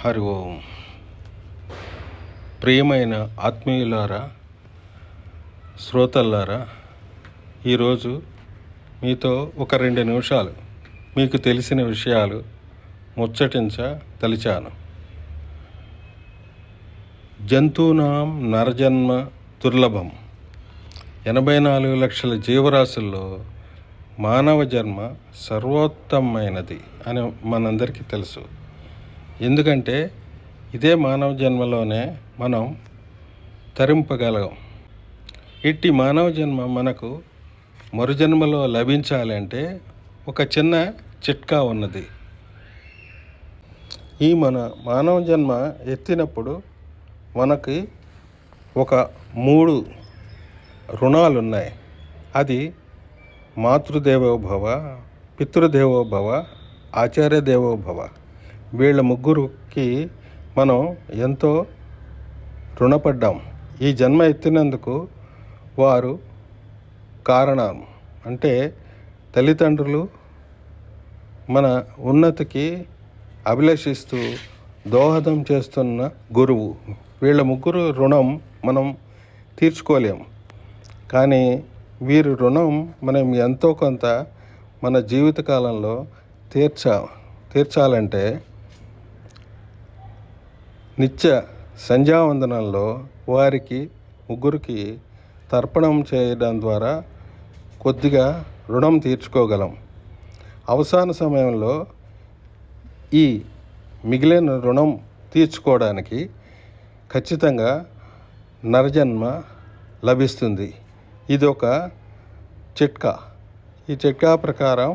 హరి ఓం. ప్రియమైన ఆత్మీయులారా, శ్రోతల్లారా, ఈరోజు మీతో ఒక 2 నిమిషాలు మీకు తెలిసిన విషయాలు ముచ్చటించదలిచాను. జంతువునాం నరజన్మ దుర్లభం. 84 లక్షల జీవరాశుల్లో మానవ జన్మ సర్వోత్తమైనది అని మనందరికీ తెలుసు. ఎందుకంటే ఇదే మానవ జన్మలోనే మనం తరింపగలం. ఇట్టి మానవ జన్మ మనకు మరుజన్మలో లభించాలి అంటే ఒక చిన్న చిట్కా ఉన్నది. ఈ మానవ జన్మ ఎత్తినప్పుడు మనకి ఒక 3 రుణాలు ఉన్నాయి. అది మాతృదేవోభవ, పితృదేవోభవ, ఆచార్య దేవోభవ. వీళ్ళ ముగ్గురికి మనం ఎంతో రుణపడ్డాం. ఈ జన్మ ఎత్తినందుకు వారు కారణం. అంటే తల్లిదండ్రులు మన ఉన్నతికి అభిలషిస్తూ దోహదం చేస్తున్న గురువు. వీళ్ళ ముగ్గురు రుణం మనం తీర్చుకోలేం. కానీ వీరి రుణం మనం ఎంతో కొంత మన జీవితకాలంలో తీర్చాలంటే నిత్య సంధ్యావందనంలో వారికి ముగ్గురికి తర్పణం చేయడం ద్వారా కొద్దిగా రుణం తీర్చుకోగలం. అవసాన సమయంలో ఈ మిగిలిన రుణం తీర్చుకోవడానికి ఖచ్చితంగా నరజన్మ లభిస్తుంది. ఇది ఒక చిట్కా. ఈ చిట్కా ప్రకారం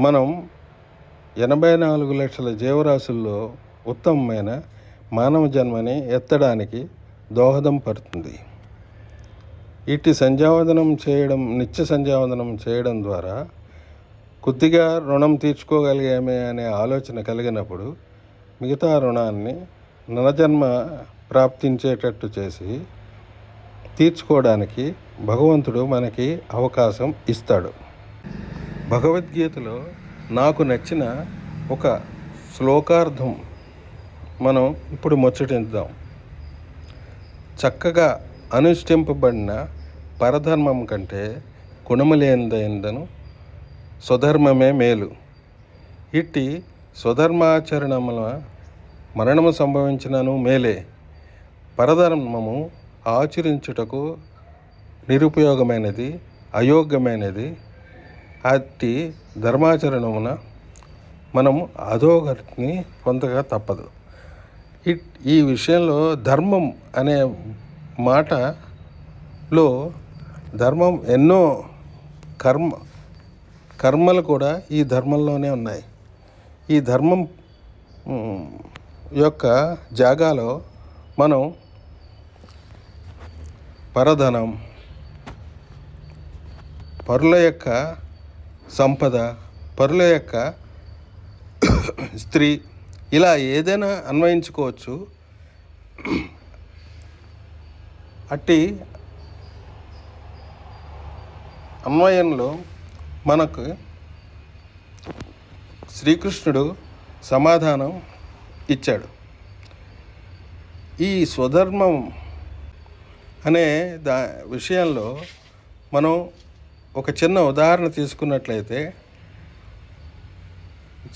మనం 84 లక్షల జీవరాశుల్లో ఉత్తమమైన మానవ జన్మని ఎత్తడానికి దోహదం పడుతుంది. ఇట్టి నిత్య సంధ్యావందనం చేయడం ద్వారా కొద్దిగా రుణం తీర్చుకోగలిగామే అనే ఆలోచన కలిగినప్పుడు మిగతా రుణాన్ని నరజన్మ ప్రాప్తించేటట్టు చేసి తీర్చుకోవడానికి భగవంతుడు మనకి అవకాశం ఇస్తాడు. భగవద్గీతలో నాకు నచ్చిన ఒక శ్లోకార్థం మనం ఇప్పుడు ముచ్చటిద్దాం. చక్కగా అనుష్ఠింపబడిన పరధర్మం కంటే గుణములేనిదను స్వధర్మమే మేలు. ఇట్టి స్వధర్మాచరణముల మరణము సంభవించినను మేలే. పరధర్మము ఆచరించుటకు నిరుపయోగమైనది, అయోగ్యమైనది. అట్టి ధర్మాచరణమున మనము అధోగతిని పొందగా తప్పదు. ఈ విషయంలో ధర్మం అనే మాటలో ధర్మం ఎన్నో కర్మలు కూడా ఈ ధర్మంలోనే ఉన్నాయి. ఈ ధర్మం యొక్క జాగాలో మనం పరధనం, పరుల యొక్క సంపద, పరుల యొక్క స్త్రీ, ఇలా ఏదైనా అన్వయించుకోవచ్చు. అట్టి అన్వయంలో మనకు శ్రీకృష్ణుడు సమాధానం ఇచ్చాడు. ఈ స్వధర్మం అనే విషయంలో మనం ఒక చిన్న ఉదాహరణ తీసుకున్నట్లయితే,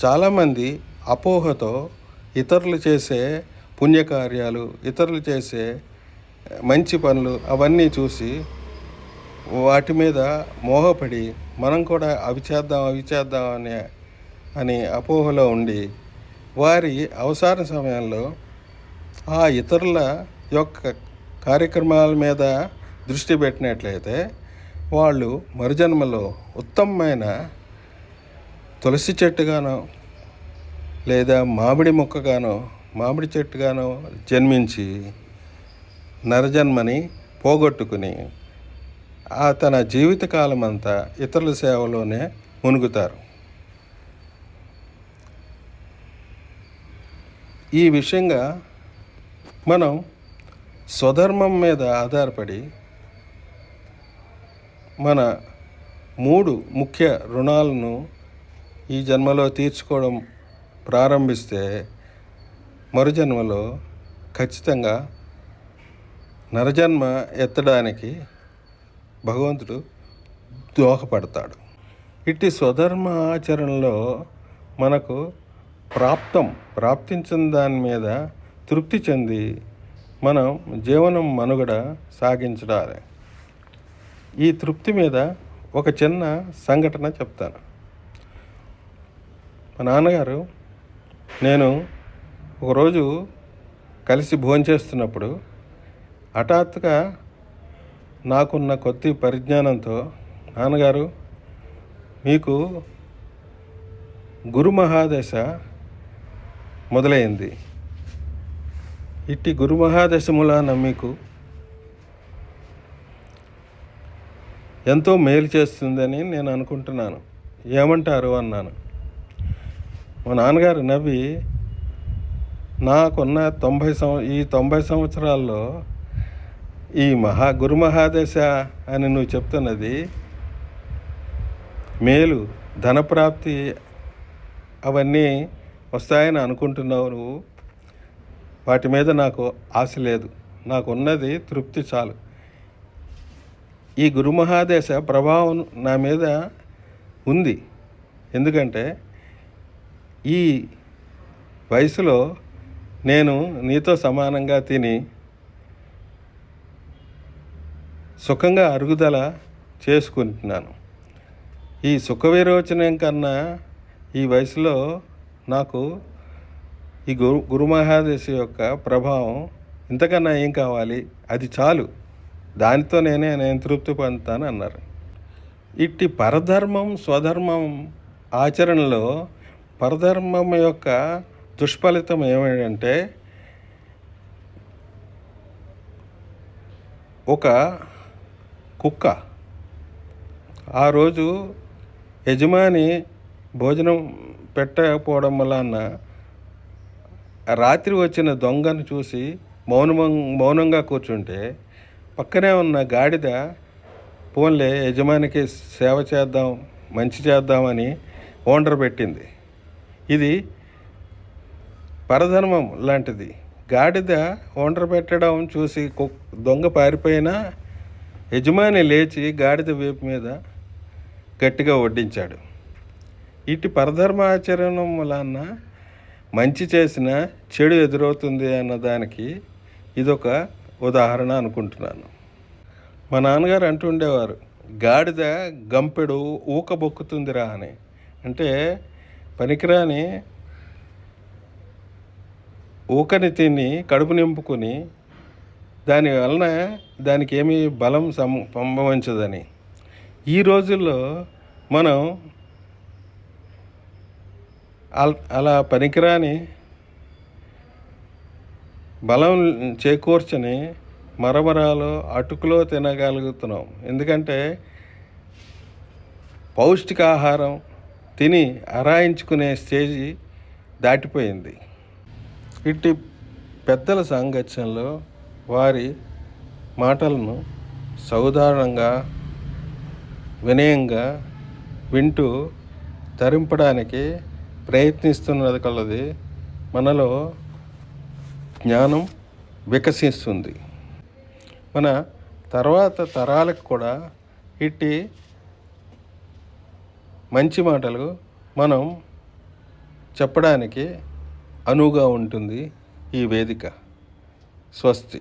చాలామంది అపోహతో ఇతరులు చేసే పుణ్యకార్యాలు, ఇతరులు చేసే మంచి పనులు అవన్నీ చూసి వాటి మీద మోహపడి మనం కూడా అవి చేద్దాం అని అపోహలో ఉండి వారి అవసర సమయంలో ఆ ఇతరుల యొక్క కార్యక్రమాల మీద దృష్టి పెట్టినట్లయితే వాళ్ళు మరుజన్మలో ఉత్తమమైన తులసి చెట్టుగానో లేదా మామిడి మొక్కగానో, మామిడి చెట్టుగానో జన్మించి నరజన్మని పోగొట్టుకుని తన జీవితకాలం అంతా ఇతరుల సేవలోనే మునుగుతారు. ఈ విషయంగా మనం స్వధర్మం మీద ఆధారపడి మన 3 ముఖ్య రుణాలను ఈ జన్మలో తీర్చుకోవడం ప్రారంభిస్తే మరుజన్మలో ఖచ్చితంగా నరజన్మ ఎత్తడానికి భగవంతుడు దోహపడతాడు. ఇట్టి స్వధర్మ ఆచరణలో మనకు ప్రాప్తించిన దాని మీద తృప్తి చెంది మనం జీవనం మనుగడ సాగించాలి. ఈ తృప్తి మీద ఒక చిన్న సంఘటన చెప్తాను. మా నాన్నగారు నేను ఒకరోజు కలిసి భోంచేస్తున్నప్పుడు హఠాత్తుగా నాకున్న కొద్ది పరిజ్ఞానంతో, నాన్నగారు మీకు గురు మహాదశ మొదలైంది. ఇట్టి గురు మహాదశ మూలాన మీకు ఎంతో మేలు చేస్తుందని నేను అనుకుంటున్నాను, ఏమంటారు అన్నాను. మా నాన్నగారు నవ్వి, నాకున్న 90 సంవత్సరాల్లో ఈ గురు మహాదశ అని నువ్వు చెప్తున్నది మేలు, ధనప్రాప్తి అవన్నీ వస్తాయని అనుకుంటున్నావు నువ్వు. వాటి మీద నాకు ఆశ లేదు, నాకున్నది తృప్తి చాలు. ఈ గురు మహాదశ ప్రభావం నా మీద ఉంది. ఎందుకంటే ఈ వయసులో నేను నీతో సమానంగా తిని సుఖంగా అరుగుదల చేసుకుంటున్నాను. ఈ సుఖ విరోచనం కన్నా ఈ వయసులో నాకు ఈ గురు మహాదశ యొక్క ప్రభావం ఇంతకన్నా ఏం కావాలి, అది చాలు, దానితో నేను తృప్తి పొందుతాను అన్నారు. ఇట్టి పరధర్మం స్వధర్మం ఆచరణలో పరధర్మం యొక్క దుష్ఫలితం ఏమిటంటే, ఒక కుక్క ఆ రోజు యజమాని భోజనం పెట్టకపోవడం వలన రాత్రి వచ్చిన దొంగను చూసి మౌనంగా కూర్చుంటే, పక్కనే ఉన్న గాడిద పోన్లే యజమానికి సేవ చేద్దాం, మంచి చేద్దామని ఓండర్ పెట్టింది. ఇది పరధర్మం లాంటిది. గాడిద ఓండర్ పెట్టడం చూసి దొంగ పారిపోయినా యజమాని లేచి గాడిద వీపు మీద గట్టిగా వడ్డించాడు. ఇటు పరధర్మాచరణం వలన మంచి చేసిన చెడు ఎదురవుతుంది అన్నదానికి ఇదొక ఉదాహరణ అనుకుంటున్నాను. మా నాన్నగారు అంటుండేవారు, గాడిద గంపెడు ఊకబొక్కుతుందిరా అని. అంటే పనికిరాని ఊకని తిని కడుపు నింపుకుని దాని వలన దానికి ఏమీ బలం సంభవించదని. ఈ రోజుల్లో మనం అలా పనికిరాని బలం చేకూర్చని మరమరాలు అటుకులో తినగలుగుతున్నాం. ఎందుకంటే పౌష్టికాహారం తిని అరాయించుకునే స్టేజి దాటిపోయింది. ఇట్టి పెద్దల సాంగత్యంలో వారి మాటలను సౌదారణంగా వినయంగా వింటూ తరింపడానికి ప్రయత్నిస్తున్నది కలది మనలో జ్ఞానం వికసిస్తుంది. మన తర్వాత తరాలకు కూడా ఇట్టి మంచి మాటలు మనం చెప్పడానికి అనువుగా ఉంటుంది ఈ వేదిక. స్వస్తి.